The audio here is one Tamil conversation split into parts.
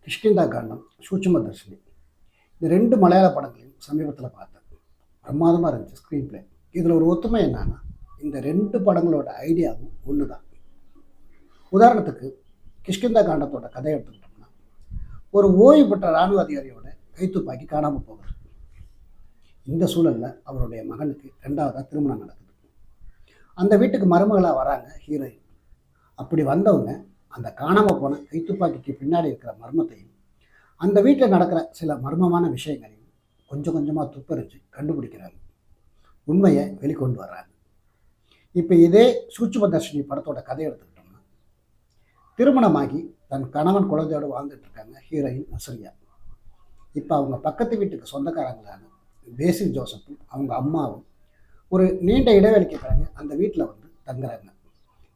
கிஷ்கிந்தா காண்டம், சூட்சும தர்ஷினி. இந்த 2 மலையாள படங்களையும் சமீபத்தில் பார்த்தேன். பிரமாதமாக இருந்துச்சு ஸ்க்ரீன் பிளே. இதில் ஒரு ஒத்துமை என்னன்னா, இந்த 2 படங்களோட ஐடியாவும் ஒன்று தான். உதாரணத்துக்கு கிஷ்கிந்தா காண்டத்தோட கதை எடுத்துக்கிட்டோம்னா, ஒரு ஓய்வு பெற்ற இராணுவ அதிகாரியோட கைத்துப்பாக்கி காணாமல் போகுது. இந்த சூழலில் அவருடைய மகனுக்கு 2வதாக திருமணம் நடக்குது. அந்த வீட்டுக்கு மருமகளாக வராங்க ஹீரோயின். அப்படி வந்தவங்க அந்த காணாமல் போன கைத்துப்பாக்கிக்கு பின்னாடி இருக்கிற மர்மத்தையும், அந்த வீட்டில் நடக்கிற சில மர்மமான விஷயங்களையும் கொஞ்சம் கொஞ்சமாக துப்பறிஞ்சு கண்டுபிடிக்கிறாங்க. உண்மையை வெளிக்கொண்டு வர்றாங்க. இப்போ இதே சூட்சும தர்ஷினி படத்தோட கதை எடுத்துக்கிட்டோம்னா, திருமணமாகி தன் கணவன் குழந்தையோடு வாழ்ந்துட்டு இருக்காங்க ஹீரோயின் நஸ்ரியா. இப்போ அவங்க பக்கத்து வீட்டுக்கு சொந்தக்காரங்களான பேசில் ஜோசப்பும் அவங்க அம்மாவும் ஒரு நீண்ட இடைவெளிக்கு பிறகு அந்த வீட்டில் வந்து தங்குறாங்க.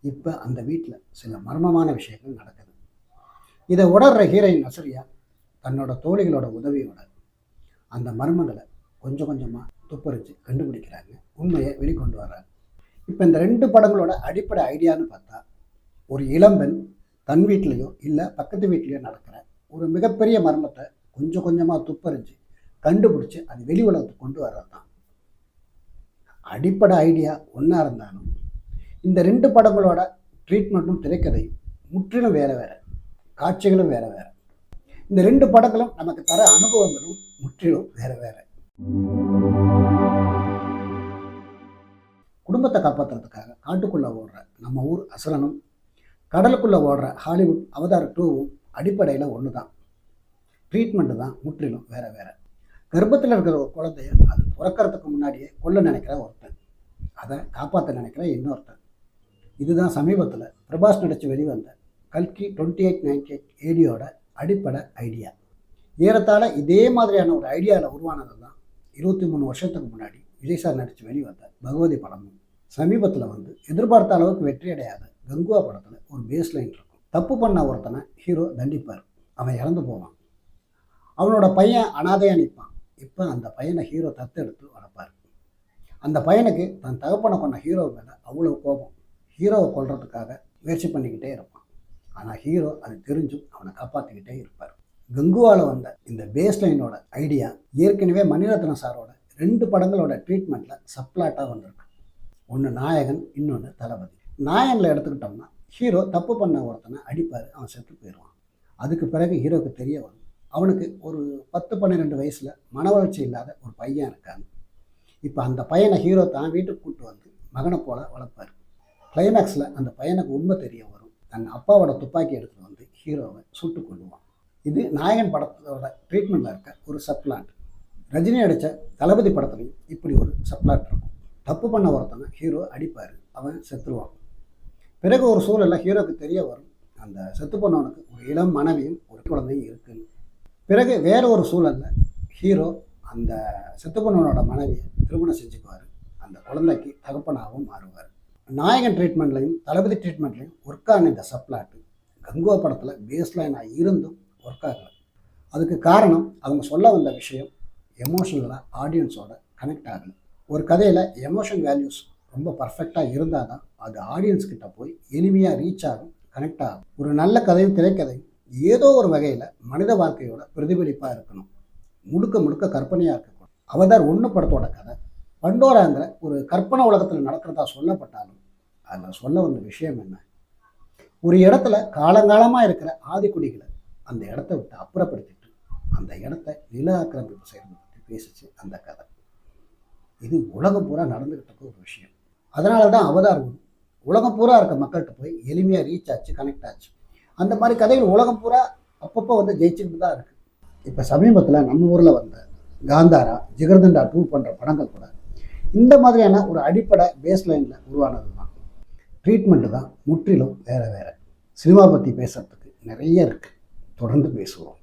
இப்போ அந்த வீட்டில் சில மர்மமான விஷயங்கள் நடக்குது. இதை உணர்ற ஹீரோயின் நஸ்ரியா தன்னோட தோழிகளோட உதவியோட அந்த மர்மங்களை கொஞ்சம் கொஞ்சமாக துப்பறிஞ்சு கண்டுபிடிக்கிறாங்க. உண்மையை வெளிக்கொண்டு வர்றாங்க. இப்போ இந்த 2 படங்களோட அடிப்படை ஐடியான்னு பார்த்தா, ஒரு இளம்பெண் தன் வீட்லேயோ இல்லை பக்கத்து வீட்லேயோ நடக்கிற ஒரு மிகப்பெரிய மர்மத்தை கொஞ்சம் கொஞ்சமாக துப்பறிஞ்சு கண்டுபிடிச்சி அது வெளி உலகத்துக்கு கொண்டு வர்றது தான். அடிப்படை ஐடியா ஒன்றா இருந்தாலும் இந்த 2 படங்களோட ட்ரீட்மெண்ட்டும் திரைக்கதையும் முற்றிலும் வேறு வேறு, காட்சிகளும் வேறு வேறு. இந்த 2 படங்களும் நமக்கு தர அனுபவங்களும் முற்றிலும் வேறு வேறு. குடும்பத்தை காப்பாற்றுறதுக்காக காட்டுக்குள்ளே ஓடுற நம்ம ஊர் அசுரனும், கடலுக்குள்ளே ஓடுற ஹாலிவுட் அவதார் 2வும் அடிப்படையில் ஒன்று தான். ட்ரீட்மெண்ட்டு தான் முற்றிலும் வேறு வேறு. கர்ப்பத்தில் இருக்கிற ஒரு குழந்தைய அது பிறக்கிறதுக்கு முன்னாடியே கொல்ல நினைக்கிற ஒருத்தன், அதை காப்பாற்ற நினைக்கிற இன்னொருத்தன். இதுதான் சமீபத்தில் பிரபாஸ் நடித்து வெளிவந்த கல்கி 2898 ஏடியோட அடிப்படை ஐடியா. ஏறத்தாழ இதே மாதிரியான ஒரு ஐடியாவில் உருவானது தான் 23 வருஷத்துக்கு முன்னாடி விஜய் சார் நடித்து வெளிவந்த பகவதி படமும். சமீபத்தில் வந்து எதிர்பார்த்த அளவுக்கு வெற்றி அடையாத கங்குவா படத்தில் ஒரு பேஸ் லைன் இருக்கும். தப்பு பண்ண ஒருத்தனை ஹீரோ தண்டிப்பார், அவன் இறந்து போவான். அவனோட பையன் அனாதையாக நிற்பான். இப்போ அந்த பையனை ஹீரோ தத்தெடுத்து வளர்ப்பார். அந்த பையனுக்கு தன் தகப்பனை கொண்ட ஹீரோ மேலே அவ்வளோ கோபம். ஹீரோவை கொல்றதுக்காக முயற்சி பண்ணிக்கிட்டே இருப்பான். ஆனால் ஹீரோ அது தெரிஞ்சும் அவனை காப்பாற்றிக்கிட்டே இருப்பார். கங்குவாவில் வந்த இந்த பேஸ்லைனோட ஐடியா ஏற்கனவே மணிரத்னம் சாரோட 2 படங்களோட ட்ரீட்மெண்ட்டில் சப்ளாட்டாக வந்திருக்கு. ஒன்று நாயகன், இன்னொன்று தளபதி. நாயகனில் எடுத்துக்கிட்டோம்னா ஹீரோ தப்பு பண்ண ஒருத்தனை அடிப்பார், அவன் செத்து போயிடுவான். அதுக்கு பிறகு ஹீரோவுக்கு தெரிய வரும், அவனுக்கு ஒரு 10-12 வயசில் மன வளர்ச்சி இல்லாத ஒரு பையன் இருக்காங்க. இப்போ அந்த பையனை ஹீரோ தான் வீட்டுக்கு கூப்பிட்டு வந்து மகனை போல வளர்ப்பார். கிளைமேக்ஸில் அந்த பையனுக்கு உண்மை தெரிய வரும். தன் அப்பாவோட துப்பாக்கி எடுத்துகிட்டு வந்து ஹீரோவை சுட்டு கொள்ளுவான். இது நாயகன் படத்தோட ட்ரீட்மெண்ட்டில் இருக்க ஒரு சப்ளாட். ரஜினி அடித்த தளபதி படத்துலையும் இப்படி ஒரு சப்ளாட் இருக்கும். தப்பு பண்ண ஒருத்தனை ஹீரோ அடிப்பார், அவன் செத்துருவான். பிறகு ஒரு சூழலில் ஹீரோவுக்கு தெரிய வரும், அந்த செத்து பண்ணவனுக்கு ஒரு இளம் மனைவியும் ஒரு குழந்தையும் இருக்குன்னு. பிறகு வேறு ஒரு சூழலில் ஹீரோ அந்த செத்து பண்ணவனோட மனைவியை திருமணம் செஞ்சுக்குவார். அந்த குழந்தைக்கு தகப்பனாகவும் மாறுவார். நாயகன் ட்ரீட்மெண்ட்லையும் தளபதி ட்ரீட்மெண்ட்லையும் ஒர்க் ஆன இந்த சப்ளாட்டு கங்குவா படத்தில் பேஸ்லைனாக இருந்தும் ஒர்க் ஆகலை. அதுக்கு காரணம் அவங்க சொல்ல வந்த விஷயம் எமோஷனலாக ஆடியன்ஸோட கனெக்ட் ஆகலை. ஒரு கதையில் எமோஷன் வேல்யூஸ் ரொம்ப பர்ஃபெக்டாக இருந்தால் தான் அது ஆடியன்ஸ்கிட்ட போய் எளிமையாக ரீச் ஆகும், கனெக்ட் ஆகும். ஒரு நல்ல கதையும் திரைக்கதையும் ஏதோ ஒரு வகையில் மனித வாழ்க்கையோட பிரதிபலிப்பாக இருக்கணும், முழுக்க முழுக்க கற்பனையாக இருக்கணும். அவதார் 1 படத்தோட கதை பண்டோராங்கிற ஒரு கற்பனை உலகத்தில் நடக்கிறதா சொல்லப்பட்டாலும் அதில் சொல்ல வந்த விஷயம் என்ன? ஒரு இடத்துல காலங்காலமாக இருக்கிற ஆதிக்குடிகளை அந்த இடத்த விட்டு அப்புறப்படுத்திட்டு அந்த இடத்த நில ஆக்கிரமிப்பு செய்கிறத பற்றி பேசிச்சு அந்த கதை. இது உலகம் பூரா நடந்துக்கிட்டு இருக்க ஒரு விஷயம். அதனால தான் அவதார் உலகம் பூரா இருக்க மக்கள்கிட்ட போய் எளிமையாக ரீச் ஆச்சு, கனெக்ட் ஆச்சு. அந்த மாதிரி கதைகள் உலகம் பூரா அப்பப்போ வந்து ஜெயிச்சுக்கிட்டு தான் இருக்குது. இப்போ சமீபத்தில் நம்ம ஊரில் வந்த காந்தாரா, ஜிகர்தண்டா 2 பண்ணுற படங்கள் கூட இந்த மாதிரியான ஒரு அடிப்படை பேஸ்லைனில் உருவானது தான். ட்ரீட்மெண்ட்டு தான் முற்றிலும் வேறு வேறு. சினிமா பற்றி பேசுகிறதுக்கு நிறைய இருக்குது, தொடர்ந்து பேசுவோம்.